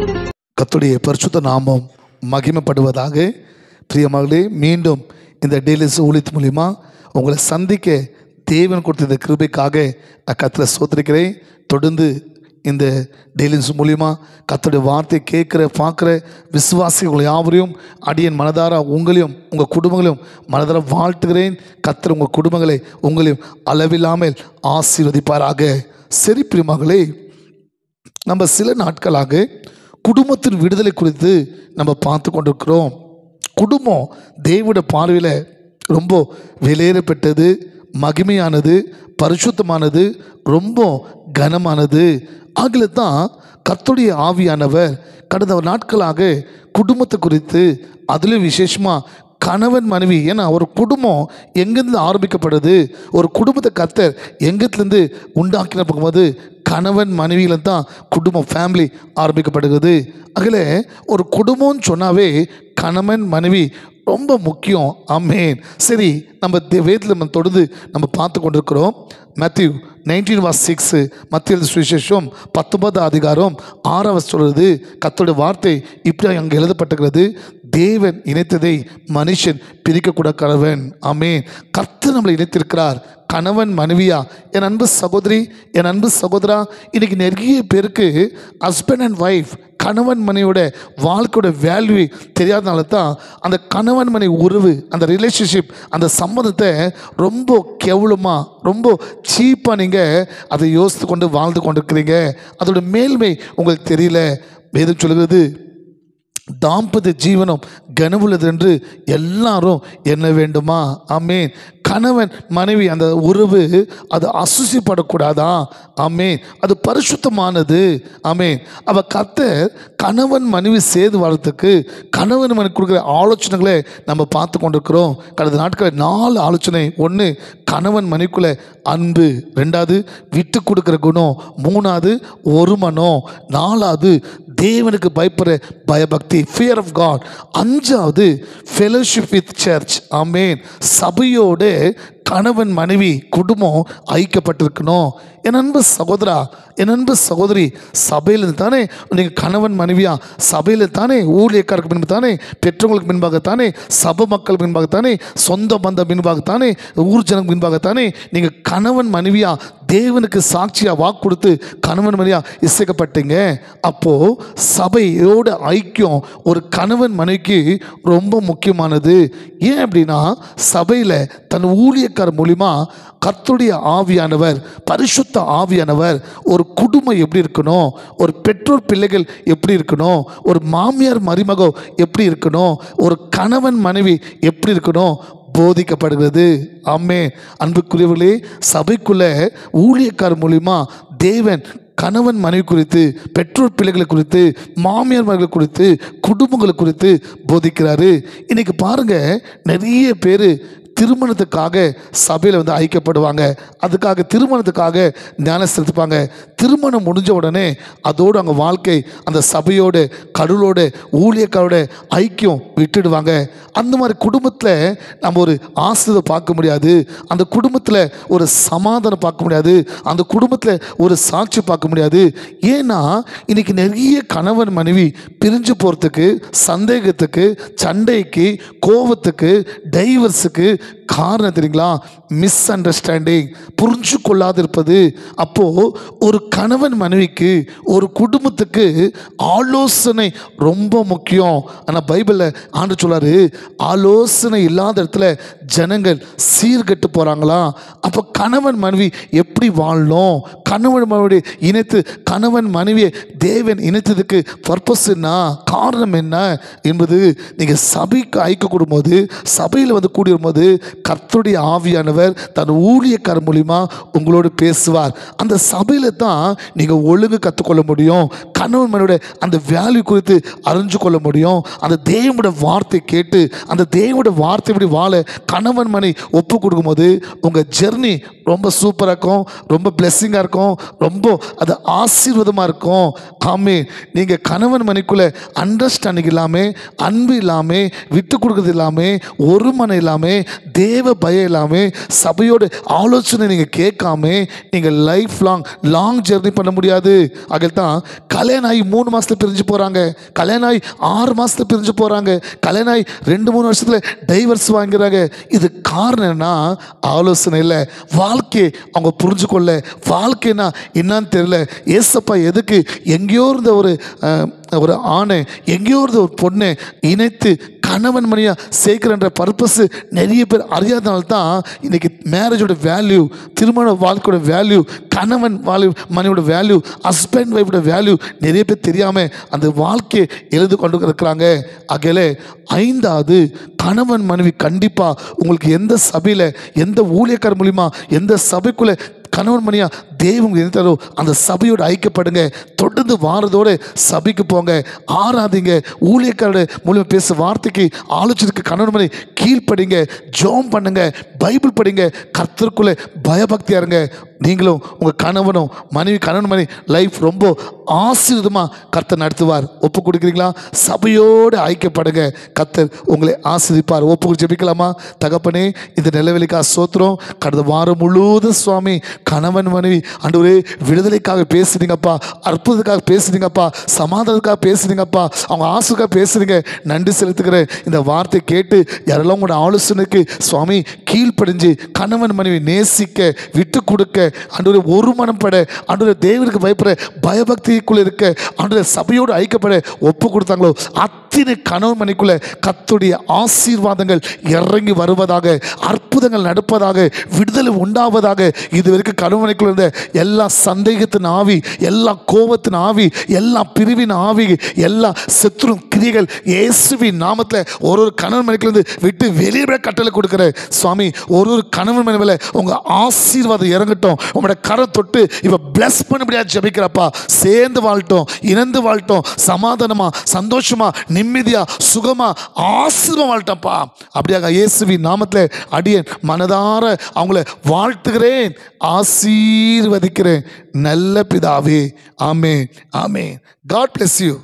கர்த்தருடைய பரிசுத்த நாமம் மகிமைப்படுவதாக. பிரியமகளே, மீண்டும் இந்த டெய்லிஸ் ஊழியத்து மூலிமா உங்களை சந்திக்க தேவன் கொடுத்த இந்த கிருபைக்காக கர்த்தரை ஸ்தோத்திரிக்கிறேன். தொடர்ந்து இந்த டெய்லிஸ் மூலிமா கர்த்தருடைய வார்த்தையை கேட்குற பார்க்குற விசுவாசிகள் யாவரையும் அடியன் மனதார உங்களையும் உங்கள் குடும்பங்களையும் மனதார வாழ்த்துகிறேன். கர்த்தர் உங்கள் குடும்பங்களை உங்களையும் அளவில்லாமல் ஆசீர்வதிப்பாராக. சரி பிரியமகளே, நம்ம சில நாட்களாக குடும்பத்தின் விடுதலை குறித்து நம்ம பார்த்து கொண்டிருக்கிறோம். குடும்பம் தேவனுடைய பார்வையில் ரொம்ப வெளியேறப்பட்டது, மகிமையானது, பரிசுத்தமானது, ரொம்ப கனமானது. ஆகல தான் கர்த்தருடைய ஆவியானவர் கடந்த நாட்களாக குடும்பத்தை குறித்து, அதிலும் விசேஷமாக கணவன் மனைவி, ஏன்னா ஒரு குடும்பம் எங்கேருந்து ஆரம்பிக்கப்படுது, ஒரு குடும்பத்தை கர்த்தர் எங்கேருந்து உண்டாக்கின போகும்போது கணவன் மனைவியில் தான் குடும்பம், ஃபேமிலி ஆரம்பிக்கப்படுகிறது. அதில் ஒரு குடும்பம்னு சொன்னாவே கணவன் மனைவி ரொம்ப முக்கியம். ஆமென். சரி, நம்ம வேதத்தில் நம்ம தொடர்ந்து நம்ம பார்த்து கொண்டிருக்கிறோம். மேத்யூ 19:6 மத்திய சுவிசேஷம் 19 அதிகாரம் 6 சொல்கிறது. கர்த்தருடைய வார்த்தை இப்படி அங்கே எழுதப்பட்டிருக்கிறது: தேவன் இணைத்ததை மனுஷன் பிரிக்கக்கூட கடவன். ஆமென். கர்த்தர் நம்மளை இணைத்திருக்கிறார். கணவன் மனைவியா, என் அன்பு சகோதரி, என் அன்பு சகோதரா, இன்னைக்கு நிறைய பேருக்கு ஹஸ்பண்ட் அண்ட் ஒய்ஃப், கணவன் மனைவியோட வாழ்க்கையோட வேல்யூ தெரியாதனால தான் அந்த கணவன் மனைவி உறவு, அந்த ரிலேஷன்ஷிப், அந்த சம்மதத்தை ரொம்ப கேவலமாக, ரொம்ப சீப்பாக நீங்கள் அதை யோசித்து கொண்டு வாழ்ந்து கொண்டிருக்கிறீங்க. அதோட மேல்மை உங்களுக்கு தெரியல. வேதம் சொல்கிறது, தாம்பத்திய ஜீவனம் கனவுள்ளது என்று எல்லாரும் எண்ண வேண்டுமா? ஆமென். கணவன் மனைவி அந்த உறவு அது அசுசிப்படக்கூடாதா? ஆமென். அது பரிசுத்தமானது. ஆமென். அவ கர்த்தர் கணவன் மனைவி சேர்ந்து வர்றதுக்கு கணவன் மனைவி கொடுக்குற ஆலோசனைகளை நம்ம பார்த்து கொண்டிருக்கிறோம். கடந்த நாட்களில் 4 ஆலோசனை. 1, கணவன் மனைவிக்குள்ள அன்பு. 2வது, விட்டு கொடுக்குற குணம். 3வது, ஒரு மனம். 4வது, தேவனுக்கு பயப்படுற பயபக்தி, ஃபியர் ஆஃப் காட். 5வது, ஃபெலோஷிப் வித் சர்ச். ஆமென். சபையோடு கணவன் மனைவி குடும்பம் ஐக்கியப்பட்டிருக்கணும். என் அன்பு சகோதரா, என் அன்பு சகோதரி, சபையில் தானே நீங்கள் கணவன் மனைவியா, சபையில் தானே ஊழியக்காரருக்கு பின்பாக தானே, பெற்றவங்களுக்கு பின்பாகத்தானே, சபை மக்கள் பின்பாகத்தானே, சொந்த பந்த பின்பாகத்தானே, ஊர் ஜனம் பின்பாகத்தானே நீங்கள் கணவன் மனைவியா தேவனுக்கு சாட்சியாக வாக்கு கொடுத்து கணவன் மனைவியா இசைக்கப்பட்டீங்க. அப்போது சபையோட ஐக்கியம் ஒரு கணவன் மனைவிக்கு ரொம்ப முக்கியமானது. ஏன் அப்படின்னா, சபையில் தன் ஊழியக்காரர் மூலிமா கர்த்தருடைய ஆவியானவர், பரிசுத்த ஆவியானவர் ஒரு குடும்பம் எப்படி இருக்கணும், ஒரு பெற்றோர் பிள்ளைகள் எப்படி இருக்கணும், ஒரு மாமியார் மருமகன் எப்படி இருக்கணும், ஒரு கணவன் மனைவி எப்படி இருக்கணும் போதிக்கப்படுகிறது. ஆமென். அன்புக்குரியவர்களே, சபைக்குள்ள ஊழியக்காரர் மூலிமா தேவன் கணவன் மனைவி குறித்து, பெற்றோர் பிள்ளைகளை குறித்து, மாமியார் மகள் குறித்து, குடும்பங்களை குறித்து போதிக்கிறாரு. இன்னைக்கு பாருங்க, நிறைய பேர் திருமணத்துக்காக சபையில் ஐக்கியப்படுவாங்க. அதுக்காக திருமணத்துக்காக ஞானம் செலுத்துப்பாங்க. திருமணம் முடிஞ்ச உடனே அதோடு அங்கே வாழ்க்கை அந்த சபையோடு கடவுளோட ஊழியக்காரோட ஐக்கியம் விட்டுடுவாங்க. அந்த மாதிரி குடும்பத்தில் நம்ம ஒரு ஆசிரியரை பார்க்க முடியாது, அந்த குடும்பத்தில் ஒரு சமாதானம் பார்க்க முடியாது, அந்த குடும்பத்தில் ஒரு சாட்சி பார்க்க முடியாது. ஏன்னா இன்னைக்கு நிறைய கணவன் மனைவி பிரிஞ்சு போகிறதுக்கு, சந்தேகத்துக்கு, சண்டைக்கு, கோபத்துக்கு, டைவர்ஸுக்கு காரணம் தெரியுங்களா? மிஸ் அண்டர்ஸ்டாண்டிங், புரிஞ்சு கொள்ளாதிருப்பது. அப்போது ஒரு கணவன் மனைவிக்கு, ஒரு குடும்பத்துக்கு ஆலோசனை ரொம்ப முக்கியம். ஆனால் பைபிளில் ஆண்டவர் சொல்றாரு, ஆலோசனை இல்லாத இடத்துல ஜனங்கள் சீர்கெட்டு போகிறாங்களா? அப்போ கணவன் மனைவி எப்படி வாழணும், கணவன் மனைவி இணைத்து கணவன் மனைவியை தேவன் இணைத்ததுக்கு பர்பஸ் என்ன, காரணம் என்ன என்பது நீங்கள் சபைக்கு ஐக்கியக்கூடும் போது, சபையில் கூடி வரும்போது கர்த்தருடைய ஆவியானவர் தன் ஊழியக்காரர் மூலிமா உங்களோடு பேசுவார். அந்த சபையில் தான் நீங்கள் ஒழுங்கு கற்றுக்கொள்ள முடியும், கணவன் மனைவியோட அந்த வேல்யூ குறித்து அறிஞ்சு கொள்ள முடியும். அந்த தேவனோட வார்த்தை கேட்டு அந்த தேவனோட வார்த்தை எப்படி வாழ கணவன் மனைவி ஒப்பு கொடுக்கும்போது உங்கள் ஜெர்னி ரொம்ப சூப்பராக இருக்கும், ரொம்ப பிளெஸ்ஸிங்காக இருக்கும், ரொம்ப அது ஆசீர்வாதமாக இருக்கும். ஆமென். நீங்கள் கணவன் மனைவிக்குள்ளே அண்டர்ஸ்டாண்டிங் இல்லாமல், அன்பு இல்லாமல், விட்டு கொடுக்குறது இல்லாமல், ஒரு மனம் இல்லாமல், தேவ பயம் இல்லாமல், சபையோட ஆலோசனை நீங்கள் கேட்காம நீங்கள் லைஃப் லாங் ஜெர்னி பண்ண முடியாது. அதில் தான் கல்யாணம் ஆகி 3 மாதத்தில் பிரிஞ்சு போகிறாங்க, கல்யாணம் ஆகி 6 மாதத்தில் பிரிஞ்சு போகிறாங்க, கல்யாணம் ஆகி 2-3 வருஷத்தில் டைவர்ஸ் வாங்கிறாங்க. இது காரணம் என்ன? ஆலோசனை இல்லை, வாழ்க்கையை அவங்க புரிஞ்சுக்கொள்ள, வாழ்க்கைன்னா என்னன்னு தெரியல. ஏசப்பா எதுக்கு எங்கேயோ இருந்த ஒரு ஆணை, எங்கேயோ இருந்த ஒரு பொண்ணை இணைத்து கணவன் மணியாக சேர்க்கிறன்ற பர்பஸ் நிறைய பேர் அறியாதனால்தான் இன்றைக்கி மேரேஜோட வேல்யூ, திருமண வாழ்க்கையோட வேல்யூ, கணவன் மனையோட வேல்யூ, ஹஸ்பண்ட் ஒய்ஃபோட வேல்யூ நிறைய பேர் தெரியாமல் அந்த வாழ்க்கையை எழுது கொண்டு இருக்கிறாங்க. ஆகையில 5வது, கணவன் மனைவி கண்டிப்பாக உங்களுக்கு எந்த சபையில், எந்த ஊழியக்கார மூலிமா, எந்த சபைக்குள்ளே கணவன் மணியா தெய்வம் எதிர்த்தாரோ அந்த சபையோடு ஐக்கியப்படுங்க. தொடர்ந்து வாரதோடு சபைக்கு போங்க, ஆராதிங்க, ஊழியக்காரோட மூலியமாக பேச வார்த்தைக்கு ஆலோசனைக்கு கணவன் மணி கீழ்ப்படிங்க, ஜெபம் பண்ணுங்க, பைபிள் படிங்க, கர்த்தருக்குள்ளே பயபக்தியாக இருங்க. நீங்களும் உங்கள் கணவனும் கணவன் மணி லைஃப் ரொம்ப ஆசீர்வாதமாக கர்த்தர் நடத்துவார். ஒப்பு கொடுக்குறீங்களா? சபையோடு ஐக்கியப்படுங்க, கர்த்தர் உங்களை ஆசீர்வதிப்பார். ஒப்பு ஜெபிக்கலாமா? தகப்பனே, இந்த நிலவெளிக்காக ஸ்தோத்திரம். கடந்த வாரம் முழுவதும் சுவாமி கணவன் மனைவி ஆண்டவரே விடுதலைக்காக பேசுறீங்கப்பா, அற்புதத்துக்காக பேசுறீங்கப்பா, சமாதானத்துக்காக பேசுறீங்கப்பா, அவங்க ஆசுக்காக பேசுறீங்க. நன்றி செலுத்துகிறேன். இந்த வார்த்தை கேட்டு யாரெல்லாம் உங்களோட ஆலோசனைக்கு சுவாமி கீழ்ப்படிஞ்சு கணவன் மனைவி நேசிக்க, விட்டு கொடுக்க, ஆண்டவரே ஒரு மனப்பட, ஆண்டவரே தேவனுக்கு பயப்பட, பயபக்திக்குள்ளே இருக்க, ஆண்டவரே சபையோடு ஐக்கப்பட ஒப்பு கொடுத்தாங்களோ அத்தனை கணவன் மனைக்குள்ள கர்த்தருடைய ஆசீர்வாதங்கள் இறங்கி வருவதாக, அற்புதங்கள் நடப்பதாக, விடுதலை உண்டாவதாக. இதுவரைக்கும் கணவன் மனைக்குள்ள இருந்த எல்லா சந்தேகத்தின் ஆவி, எல்லா கோபத்தின் ஆவி, எல்லா பிரிவின் ஆவி, எல்லா சத்துரு கிரியைகள் இயேசுவின் நாமத்தில் ஒரு கணவன் மனைக்குள்ள விட்டு வெளியே கட்டளை கொடுக்கிற சுவாமி, ஒரு கணவன் மனைவில உங்க ஆசீர்வாதம் இறங்கட்டும். உங்களோட கரை தொட்டு இப்ப பிளஸ் பண்ணபடியா ஜெபிக்கிறப்பா. சேர்ந்து வாழ்ட்டோம், இணைந்து வாழ்ட்டோம், சமாதானமா, சந்தோஷமா, நிம்மதியா, சுகமா, ஆசீர்வாதம் வாழ்ட்டப்பா. அப்படியாக இயேசுவின் நாமத்தில் அடியேன் மனதார அவங்கள வாழ்த்துகிறேன், ஆசீர்வதிக்கிறேன். நல்ல பிதாவே, ஆமென், ஆமென். God bless you.